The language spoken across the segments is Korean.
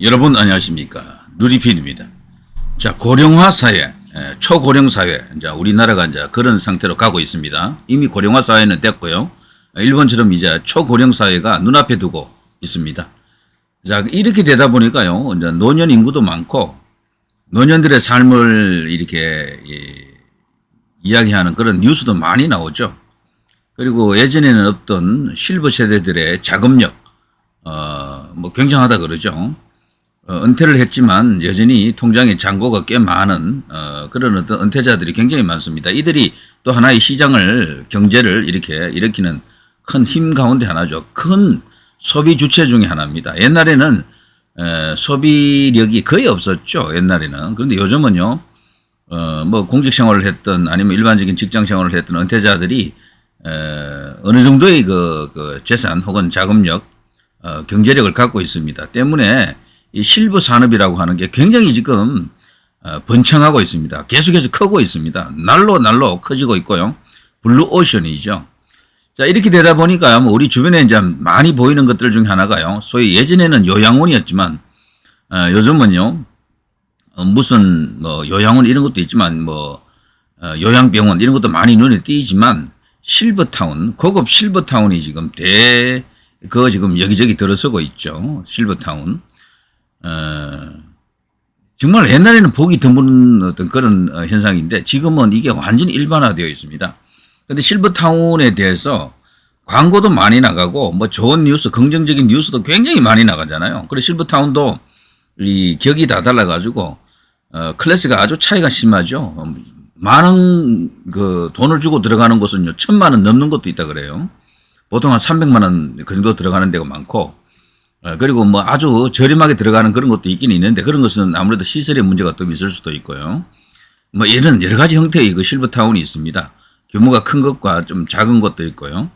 여러분 안녕하십니까. 누리필입니다. 자, 고령화 사회, 초고령 사회, 이제 우리나라가 이제 그런 상태로 가고 있습니다. 이미 고령화 사회는 됐고요. 일본처럼 이제 초고령 사회가 눈앞에 두고 있습니다. 자, 이렇게 되다 보니까요, 이제 노년 인구도 많고, 노년들의 삶을 이렇게 이야기하는 그런 뉴스도 많이 나오죠. 그리고 예전에는 없던 실버 세대들의 자금력, 뭐 굉장하다 그러죠. 은퇴를 했지만 여전히 통장에 잔고가 꽤 많은 그런 어떤 은퇴자들이 굉장히 많습니다. 이들이 또 하나의 시장을 경제를 이렇게 일으키는 큰 힘 가운데 하나죠. 큰 소비 주체 중에 하나입니다. 옛날에는 소비력이 거의 없었죠. 옛날에는. 그런데 요즘은요. 뭐 공직 생활을 했던 아니면 일반적인 직장 생활을 했던 은퇴자들이 어느 정도의 그 재산 혹은 자금력, 경제력을 갖고 있습니다. 때문에 이 실버 산업이라고 하는 게 굉장히 지금 번창하고 있습니다. 계속해서 크고 있습니다. 날로 커지고 있고요. 블루 오션이죠. 자, 이렇게 되다 보니까 뭐 우리 주변에 이제 많이 보이는 것들 중에 하나가요. 소위 예전에는 요양원이었지만 요즘은요. 무슨 뭐 요양원 이런 것도 있지만 뭐 요양병원 이런 것도 많이 눈에 띄지만 실버타운, 고급 실버타운이 지금 지금 여기저기 들어서고 있죠. 실버타운. 정말 옛날에는 보기 드문 어떤 그런 현상인데 지금은 이게 완전히 일반화되어 있습니다. 그런데 실버타운에 대해서 광고도 많이 나가고 뭐 좋은 뉴스, 긍정적인 뉴스도 굉장히 많이 나가잖아요. 그래서 실버타운도 이 격이 다 달라가지고 클래스가 아주 차이가 심하죠. 많은 그 돈을 주고 들어가는 곳은요 1,000만 원 넘는 것도 있다 그래요. 보통 한 300만 원 그 정도 들어가는 데가 많고. 그리고 뭐 아주 저렴하게 들어가는 그런 것도 있긴 있는데 그런 것은 아무래도 시설의 문제가 또 있을 수도 있고요. 뭐 이런 여러 가지 형태의 그 실버타운이 있습니다. 규모가 큰 것과 좀 작은 것도 있고요.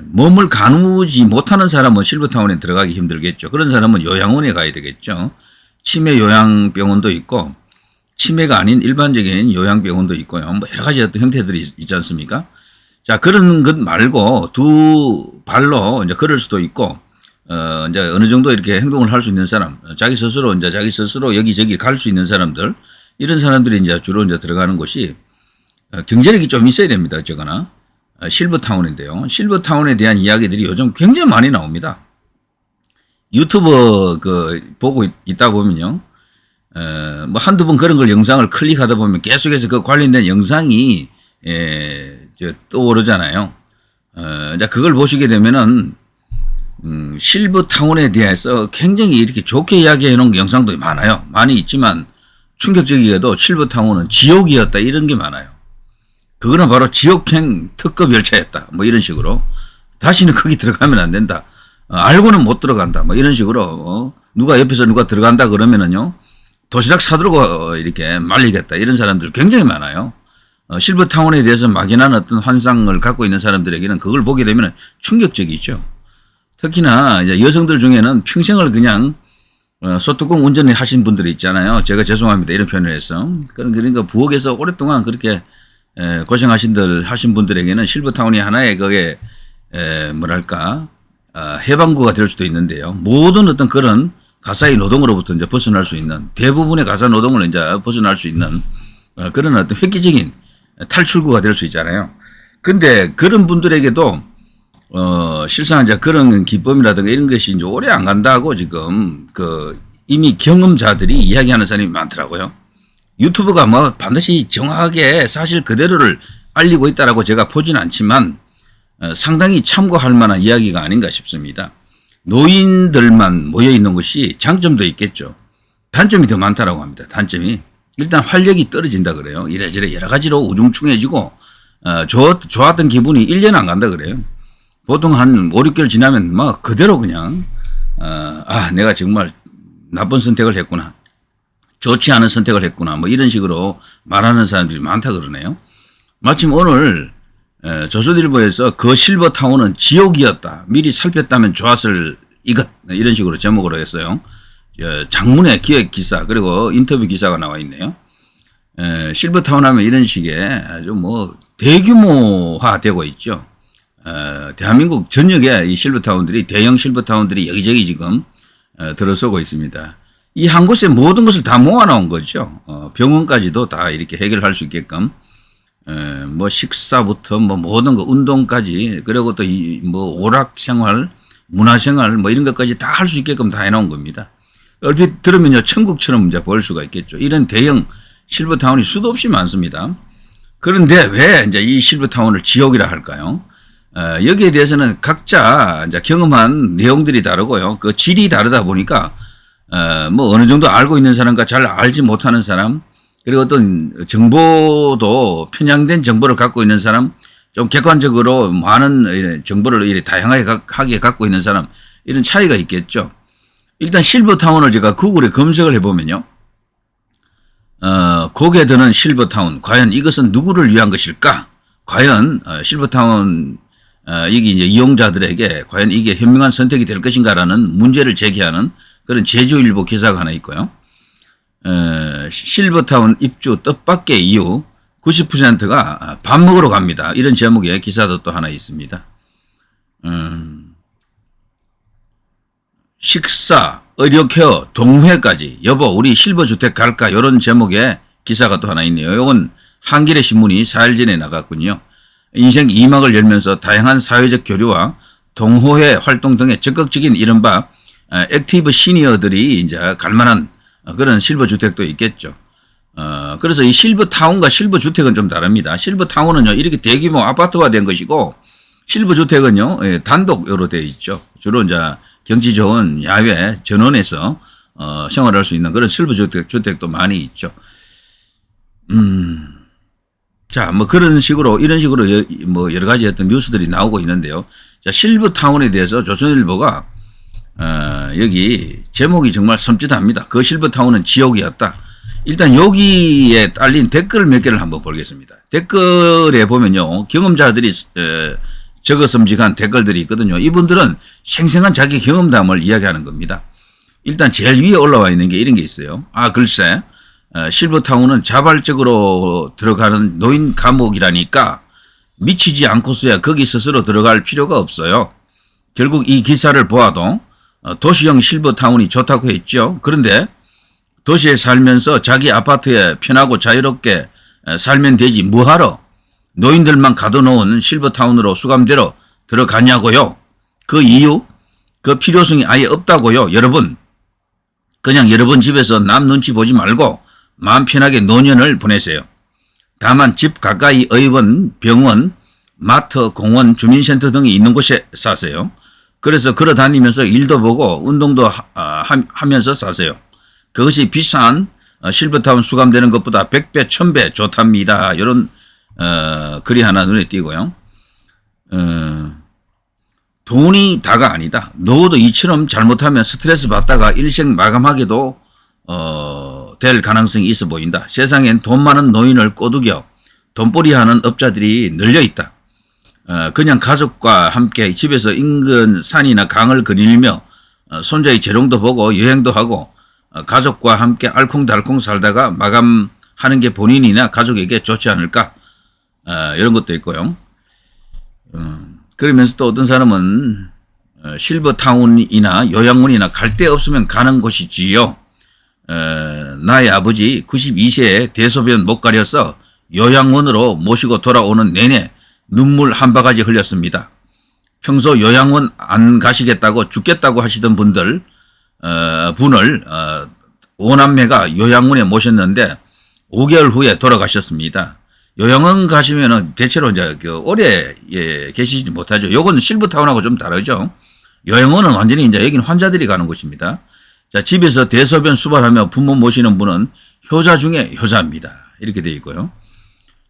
몸을 가누지 못하는 사람은 실버타운에 들어가기 힘들겠죠. 그런 사람은 요양원에 가야 되겠죠. 치매 요양병원도 있고 치매가 아닌 일반적인 요양병원도 있고요. 뭐 여러 가지 어떤 형태들이 있지 않습니까? 자, 그런 것 말고 두 발로 이제 걸을 수도 있고 이제 어느 정도 이렇게 행동을 할 수 있는 사람, 자기 스스로 여기저기 갈 수 있는 사람들, 이런 사람들이 이제 주로 이제 들어가는 곳이 경제력이 좀 있어야 됩니다. 어쨌거나 실버타운인데요. 실버타운에 대한 이야기들이 요즘 굉장히 많이 나옵니다. 유튜브 보고 있다 보면요. 뭐 한두 번 그런 걸 영상을 클릭하다 보면 계속해서 그 관련된 영상이 떠오르잖아요. 이제 그걸 보시게 되면은 실버타운에 대해서 굉장히 이렇게 좋게 이야기해 놓은 영상도 많아요. 많이 있지만 충격적이게도 실버타운은 지옥이었다 이런 게 많아요. 그거는 바로 지옥행 특급 열차였다. 뭐 이런 식으로. 다시는 거기 들어가면 안 된다. 알고는 못 들어간다. 뭐 이런 식으로 누가 옆에서 누가 들어간다 그러면은요. 도시락 사들고 이렇게 말리겠다. 이런 사람들 굉장히 많아요. 실버타운에 대해서 막연한 어떤 환상을 갖고 있는 사람들에게는 그걸 보게 되면 충격적이죠. 특히나 여성들 중에는 평생을 그냥 소뚜껑 운전을 하신 분들이 있잖아요. 제가 죄송합니다. 이런 표현을 해서. 그러니까 부엌에서 오랫동안 그렇게 하신 분들에게는 실버타운이 하나의 그게 뭐랄까 해방구가 될 수도 있는데요. 모든 어떤 그런 가사의 노동으로부터 이제 벗어날 수 있는 대부분의 가사 노동을 이제 벗어날 수 있는 그런 어떤 획기적인 탈출구가 될 수 있잖아요. 근데 그런 분들에게도 실상 이제 그런 기법이라든가 이런 것이 이제 오래 안 간다고 지금 이미 경험자들이 이야기하는 사람이 많더라고요. 유튜브가 뭐 반드시 정확하게 사실 그대로를 알리고 있다라고 제가 보진 않지만 상당히 참고할 만한 이야기가 아닌가 싶습니다. 노인들만 모여 있는 것이 장점도 있겠죠. 단점이 더 많다라고 합니다. 단점이 일단 활력이 떨어진다 그래요. 이래저래 여러 가지로 우중충해지고 좋았던 기분이 1년 안 간다 그래요. 보통 한 5, 6개월 지나면 뭐 그대로 그냥 내가 정말 나쁜 선택을 했구나. 좋지 않은 선택을 했구나. 뭐 이런 식으로 말하는 사람들이 많다 그러네요. 마침 오늘 조선일보에서 그 실버타운은 지옥이었다. 미리 살폈다면 좋았을 이것 이런 식으로 제목으로 했어요. 장문의 기획 기사 그리고 인터뷰 기사가 나와 있네요. 실버타운 하면 이런 식의 아주 뭐 대규모화되고 있죠. 대한민국 전역에 이 실버타운들이 대형 실버타운들이 여기저기 지금 들어서고 있습니다. 이 한 곳에 모든 것을 다 모아놓은 거죠. 병원까지도 다 이렇게 해결할 수 있게끔 뭐 식사부터 뭐 모든 거 운동까지 그리고 또 뭐 오락생활, 문화생활 뭐 이런 것까지 다 할 수 있게끔 다 해놓은 겁니다. 얼핏 들으면요 천국처럼 이제 볼 수가 있겠죠. 이런 대형 실버타운이 수도 없이 많습니다. 그런데 왜 이제 이 실버타운을 지옥이라 할까요? 여기에 대해서는 각자 이제 경험한 내용들이 다르고요. 그 질이 다르다 보니까 뭐 어느 정도 알고 있는 사람과 잘 알지 못하는 사람, 그리고 어떤 정보도 편향된 정보를 갖고 있는 사람, 좀 객관적으로 많은 정보를 이렇게 다양하게 갖고 있는 사람, 이런 차이가 있겠죠. 일단 실버타운을 제가 구글에 검색을 해보면요. 곡에 드는 실버타운, 과연 이것은 누구를 위한 것일까? 과연 실버타운 이게 이제 이용자들에게 과연 이게 현명한 선택이 될 것인가라는 문제를 제기하는 그런 제주일보 기사가 하나 있고요. 실버타운 입주 뜻밖의 이유 90%가 밥 먹으러 갑니다. 이런 제목의 기사도 또 하나 있습니다. 식사, 의료케어, 동회까지 여보 우리 실버주택 갈까 이런 제목의 기사가 또 하나 있네요. 이건 한겨레 신문이 4일 전에 나갔군요. 인생 2막을 열면서 다양한 사회적 교류와 동호회 활동 등의 적극적인 이른바 액티브 시니어들이 이제 갈만한 그런 실버주택도 있겠죠. 그래서 이 실버타운과 실버주택은 좀 다릅니다. 실버타운은요, 이렇게 대규모 아파트화 된 것이고, 실버주택은요, 단독으로 되어 있죠. 주로 이제 경치 좋은 야외 전원에서 생활할 수 있는 그런 실버주택도 많이 있죠. 자, 뭐 그런 식으로, 이런 식으로 뭐 여러 가지 어떤 뉴스들이 나오고 있는데요. 자, 실버타운에 대해서 조선일보가 여기 제목이 정말 섬찟합니다. 그 실버타운은 지옥이었다. 일단 여기에 딸린 댓글 몇 개를 한번 보겠습니다. 댓글에 보면요. 경험자들이 적어 섬직한 댓글들이 있거든요. 이분들은 생생한 자기 경험담을 이야기하는 겁니다. 일단 제일 위에 올라와 있는 게 이런 게 있어요. 글쎄 실버타운은 자발적으로 들어가는 노인 감옥이라니까 미치지 않고서야 거기 스스로 들어갈 필요가 없어요. 결국 이 기사를 보아도 도시형 실버타운이 좋다고 했죠. 그런데 도시에 살면서 자기 아파트에 편하고 자유롭게 살면 되지 뭐하러 노인들만 가둬놓은 실버타운으로 수감대로 들어가냐고요. 그 이유, 그 필요성이 아예 없다고요. 여러분, 그냥 여러분 집에서 남 눈치 보지 말고 마음 편하게 노년을 보내세요. 다만 집 가까이 의원, 병원, 마트, 공원, 주민센터 등이 있는 곳에 사세요. 그래서 걸어 다니면서 일도 보고 운동도 하면서 사세요. 그것이 비싼 실버타운 수감되는 것보다 100배, 1000배 좋답니다. 이런 글이 하나 눈에 띄고요. 돈이 다가 아니다. 너도 이처럼 잘못하면 스트레스 받다가 일생 마감하게도 될 가능성이 있어 보인다. 세상엔 돈 많은 노인을 꼬드겨 돈벌이하는 업자들이 널려 있다. 그냥 가족과 함께 집에서 인근 산이나 강을 거닐며 손자의 재롱도 보고 여행도 하고 가족과 함께 알콩달콩 살다가 마감하는 게 본인이나 가족에게 좋지 않을까? 이런 것도 있고요. 그러면서 또 어떤 사람은 실버타운이나 요양원이나 갈 데 없으면 가는 곳이지요. 나의 아버지 92세에 대소변 못 가려서 요양원으로 모시고 돌아오는 내내 눈물 한 바가지 흘렸습니다. 평소 요양원 안 가시겠다고 죽겠다고 하시던 분을 오남매가 요양원에 모셨는데 5개월 후에 돌아가셨습니다. 요양원 가시면은 대체로 이제 오래 계시지 못하죠. 요건 실버타운하고 좀 다르죠. 요양원은 완전히 이제 여기는 환자들이 가는 곳입니다. 자, 집에서 대소변 수발하며 부모 모시는 분은 효자 중에 효자입니다. 이렇게 되어 있고요.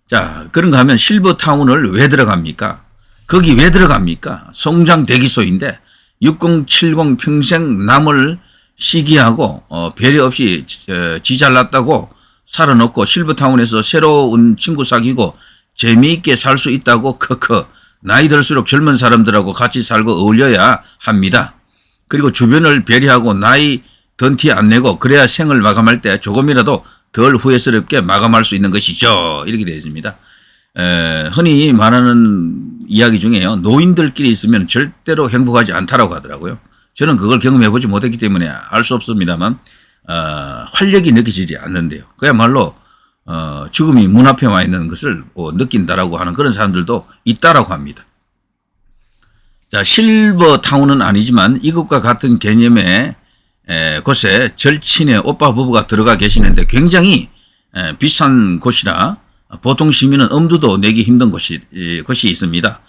자, 그런가 하면 실버타운을 왜 들어갑니까? 거기 왜 들어갑니까? 송장 대기소인데 6070 평생 남을 시기하고 배려 없이 지 잘났다고 살아놓고 실버타운에서 새로운 친구 사귀고 재미있게 살 수 있다고 크크 나이 들수록 젊은 사람들하고 같이 살고 어울려야 합니다. 그리고 주변을 배려하고 나이 든 티 안 내고 그래야 생을 마감할 때 조금이라도 덜 후회스럽게 마감할 수 있는 것이죠. 이렇게 되어 있습니다. 흔히 말하는 이야기 중에요. 노인들끼리 있으면 절대로 행복하지 않다라고 하더라고요. 저는 그걸 경험해보지 못했기 때문에 알 수 없습니다만 활력이 느껴지지 않는데요. 그야말로 죽음이 문 앞에 와 있는 것을 느낀다라고 하는 그런 사람들도 있다라고 합니다. 자, 실버타운은 아니지만 이것과 같은 개념의 곳에 절친의 오빠 부부가 들어가 계시는데 굉장히 비싼 곳이라 보통 시민은 엄두도 내기 힘든 곳이 있습니다.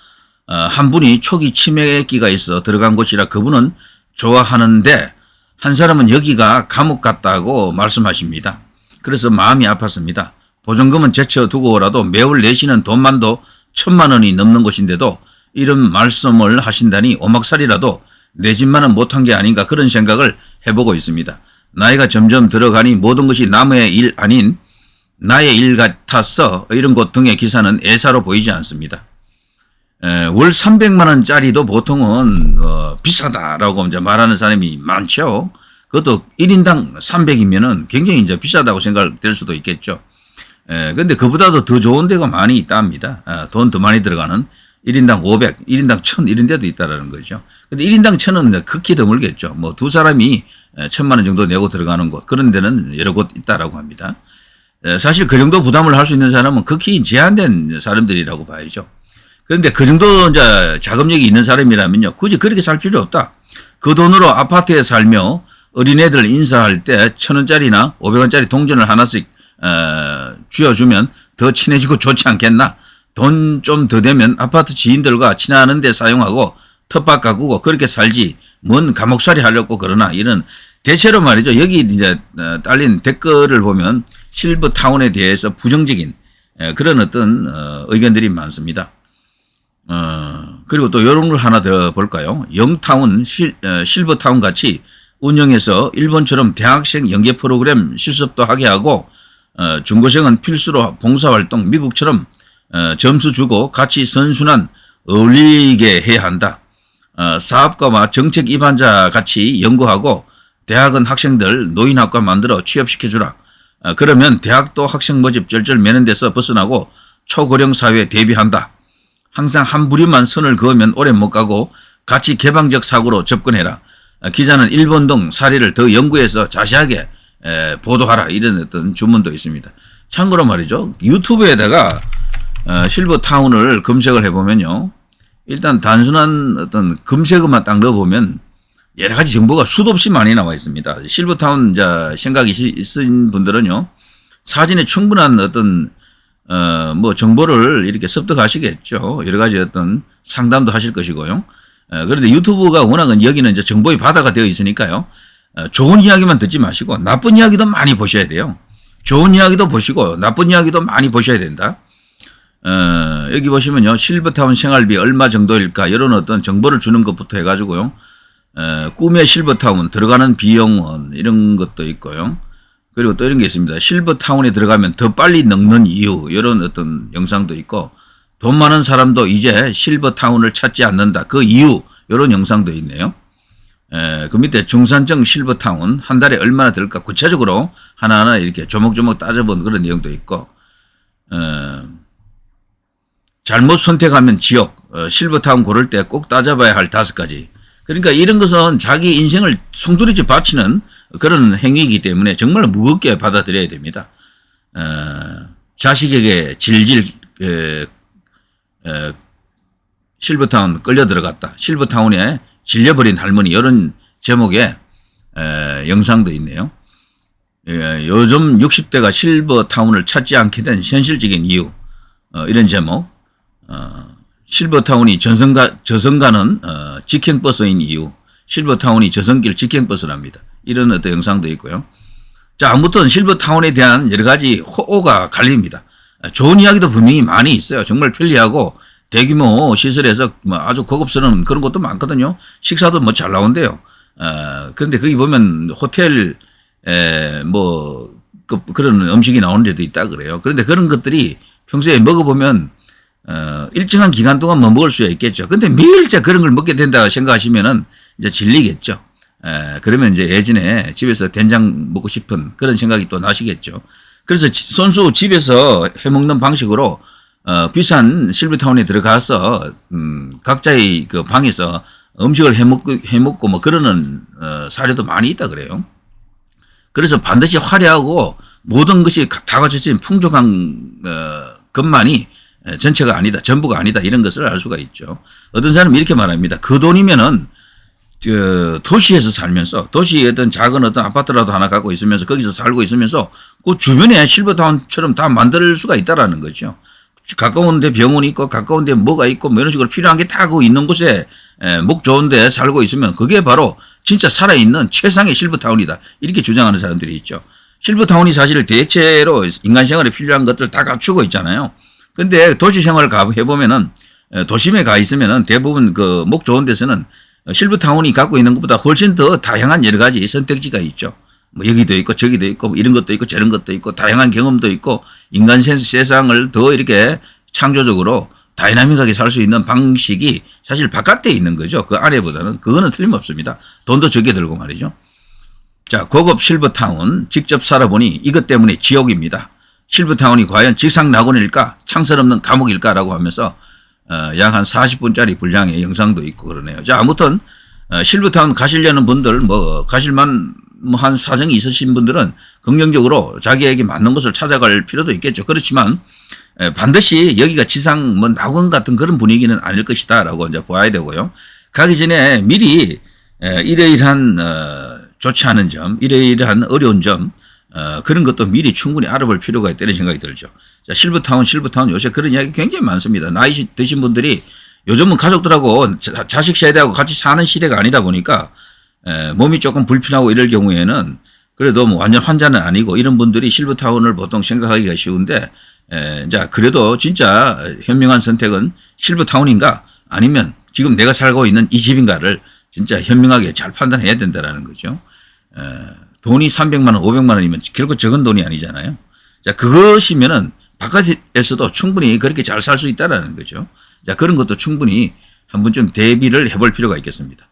한 분이 초기 치매기가 있어 들어간 곳이라 그분은 좋아하는데 한 사람은 여기가 감옥 같다고 말씀하십니다. 그래서 마음이 아팠습니다. 보증금은 제쳐두고라도 매월 내시는 돈만도 1,000만 원이 넘는 곳인데도 이런 말씀을 하신다니 오막살이라도 내 집만은 못한 게 아닌가 그런 생각을 해보고 있습니다. 나이가 점점 들어가니 모든 것이 남의 일 아닌 나의 일 같아서 이런 곳 등의 기사는 애사로 보이지 않습니다. 월 300만 원짜리도 보통은 비싸다라고 이제 말하는 사람이 많죠. 그것도 1인당 300이면은 굉장히 이제 비싸다고 생각될 수도 있겠죠. 근데 그보다도 더 좋은 데가 많이 있답니다. 돈 더 많이 들어가는 1인당 500, 1인당 1000 이런 데도 있다라는 거죠. 근데 1인당 1000은 극히 드물겠죠. 뭐 두 사람이 1,000만 원 정도 내고 들어가는 곳 그런 데는 여러 곳 있다라고 합니다. 사실 그 정도 부담을 할 수 있는 사람은 극히 제한된 사람들이라고 봐야죠. 그런데 그 정도 이제 자금력이 있는 사람이라면요. 굳이 그렇게 살 필요 없다. 그 돈으로 아파트에 살며 어린애들 인사할 때 1,000원짜리나 500원짜리 동전을 하나씩 쥐어주면 더 친해지고 좋지 않겠나. 돈 좀 더 되면 아파트 지인들과 친하는 데 사용하고 텃밭 가꾸고 그렇게 살지 뭔 감옥살이 하려고 그러나 이런 대체로 말이죠. 여기 이제 딸린 댓글을 보면 실버타운에 대해서 부정적인 그런 어떤 의견들이 많습니다. 그리고 또 이런 걸 하나 더 볼까요? 영타운, 실버타운 같이 운영해서 일본처럼 대학생 연계 프로그램 실습도 하게 하고 중고생은 필수로 봉사활동 미국처럼 점수 주고 같이 선순환 어울리게 해야 한다. 사업가와 정책 입안자 같이 연구하고 대학은 학생들 노인학과 만들어 취업시켜주라. 그러면 대학도 학생 모집 쩔쩔 매는 데서 벗어나고 초고령 사회에 대비한다. 항상 한 부류만 선을 그으면 오래 못 가고 같이 개방적 사고로 접근해라. 기자는 일본 등 사례를 더 연구해서 자세하게 보도하라. 이런 어떤 주문도 있습니다. 참고로 말이죠. 유튜브에다가 실버타운을 검색을 해보면요. 일단 단순한 어떤 검색어만 딱 넣어보면 여러 가지 정보가 수도 없이 많이 나와 있습니다. 실버타운 생각이 있으신 분들은요. 사진에 충분한 어떤 뭐 정보를 이렇게 습득하시겠죠. 여러 가지 어떤 상담도 하실 것이고요. 그런데 유튜브가 워낙은 여기는 이제 정보의 바다가 되어 있으니까요. 좋은 이야기만 듣지 마시고 나쁜 이야기도 많이 보셔야 돼요. 좋은 이야기도 보시고 나쁜 이야기도 많이 보셔야 된다. 여기 보시면요. 실버타운 생활비 얼마 정도일까 이런 어떤 정보를 주는 것부터 해가지고요. 꿈의 실버타운 들어가는 비용은 이런 것도 있고요. 그리고 또 이런 게 있습니다. 실버타운에 들어가면 더 빨리 늙는 이유 이런 어떤 영상도 있고 돈 많은 사람도 이제 실버타운을 찾지 않는다. 그 이유 이런 영상도 있네요. 그 밑에 중산층 실버타운 한 달에 얼마나 들까 구체적으로 하나하나 이렇게 조목조목 따져본 그런 내용도 있고 잘못 선택하면 지옥 실버타운 고를 때 꼭 따져봐야 할 5가지. 그러니까 이런 것은 자기 인생을 송두리째 바치는 그런 행위이기 때문에 정말 무겁게 받아들여야 됩니다. 자식에게 질질 실버타운 끌려 들어갔다. 실버타운에 질려버린 할머니 이런 제목의 영상도 있네요. 요즘 60대가 실버타운을 찾지 않게 된 현실적인 이유 이런 제목 실버타운이 저승가는 직행버스인 이유 실버타운이 저승길 직행버스랍니다. 이런 어떤 영상도 있고요. 자, 아무튼 실버타운에 대한 여러 가지 호가 갈립니다. 좋은 이야기도 분명히 많이 있어요. 정말 편리하고 대규모 시설에서 뭐 아주 고급스러운 그런 것도 많거든요. 식사도 뭐 잘 나온대요. 그런데 거기 보면 호텔 뭐 그런 음식이 나오는 데도 있다 그래요. 그런데 그런 것들이 평소에 먹어보면 일정한 기간 동안만 먹을 수야 있겠죠. 근데 매일째 그런 걸 먹게 된다 생각하시면은 이제 질리겠죠. 그러면 이제 예전에 집에서 된장 먹고 싶은 그런 생각이 또 나시겠죠. 그래서 손수 집에서 해먹는 방식으로 비싼 실버타운에 들어가서 각자의 그 방에서 음식을 해먹고 뭐 그러는 사례도 많이 있다 그래요. 그래서 반드시 화려하고 모든 것이 다 갖춰진 풍족한 것만이 전체가 아니다, 전부가 아니다 이런 것을 알 수가 있죠. 어떤 사람은 이렇게 말합니다. 그 돈이면은 도시에서 살면서 도시에 어떤 작은 어떤 아파트라도 하나 갖고 있으면서 거기서 살고 있으면서 그 주변에 실버타운처럼 다 만들 수가 있다라는 거죠. 가까운 데 병원이 있고 가까운 데 뭐가 있고 뭐 이런 식으로 필요한 게 다 그 있는 곳에 목 좋은 데 살고 있으면 그게 바로 진짜 살아있는 최상의 실버타운이다. 이렇게 주장하는 사람들이 있죠. 실버타운이 사실 대체로 인간 생활에 필요한 것들 다 갖추고 있잖아요. 근데 도시 생활을 해보면은 도심에 가 있으면은 대부분 그 목 좋은 데서는 실버타운이 갖고 있는 것보다 훨씬 더 다양한 여러 가지 선택지가 있죠. 뭐 여기도 있고 저기도 있고 뭐 이런 것도 있고 저런 것도 있고 다양한 경험도 있고 인간 세상을 더 이렇게 창조적으로 다이나믹하게 살 수 있는 방식이 사실 바깥에 있는 거죠. 그 안에보다는. 그거는 틀림없습니다. 돈도 적게 들고 말이죠. 자, 고급 실버타운 직접 살아보니 이것 때문에 지옥입니다. 실버타운이 과연 지상낙원일까 창설 없는 감옥일까라고 하면서 약 한 40분짜리 분량의 영상도 있고 그러네요. 자, 아무튼 실버타운 가시려는 분들 뭐 가실만 뭐 한 사정이 있으신 분들은 긍정적으로 자기에게 맞는 곳을 찾아갈 필요도 있겠죠. 그렇지만 반드시 여기가 지상 뭐 낙원 같은 그런 분위기는 아닐 것이다라고 이제 봐야 되고요. 가기 전에 미리 이러이러한 좋지 않은 점, 이러이러한 어려운 점 그런 것도 미리 충분히 알아볼 필요가 있다는 생각이 들죠. 자, 실버타운 요새 그런 이야기 굉장히 많습니다. 나이 드신 분들이 요즘은 가족들하고 자식 세대하고 같이 사는 시대가 아니다 보니까 몸이 조금 불편하고 이럴 경우에는 그래도 뭐 완전 환자는 아니고 이런 분들이 실버타운을 보통 생각하기가 쉬운데 자, 그래도 진짜 현명한 선택은 실버타운인가 아니면 지금 내가 살고 있는 이 집인가를 진짜 현명하게 잘 판단해야 된다는 거죠. 돈이 300만 원, 500만 원이면 결코 적은 돈이 아니잖아요. 자, 그것이면은 바깥에서도 충분히 그렇게 잘 살 수 있다라는 거죠. 자, 그런 것도 충분히 한 번쯤 대비를 해볼 필요가 있겠습니다.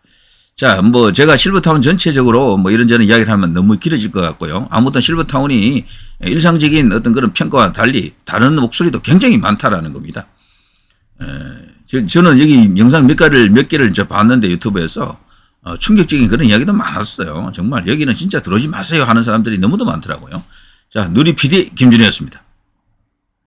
자, 뭐 제가 실버타운 전체적으로 뭐 이런저런 이야기를 하면 너무 길어질 것 같고요. 아무튼 실버타운이 일상적인 어떤 그런 평가와 달리 다른 목소리도 굉장히 많다라는 겁니다. 저는 여기 영상 몇 개를 봤는데 유튜브에서 충격적인 그런 이야기도 많았어요. 정말 여기는 진짜 들어오지 마세요 하는 사람들이 너무도 많더라고요. 자, 누리 PD 김준희였습니다.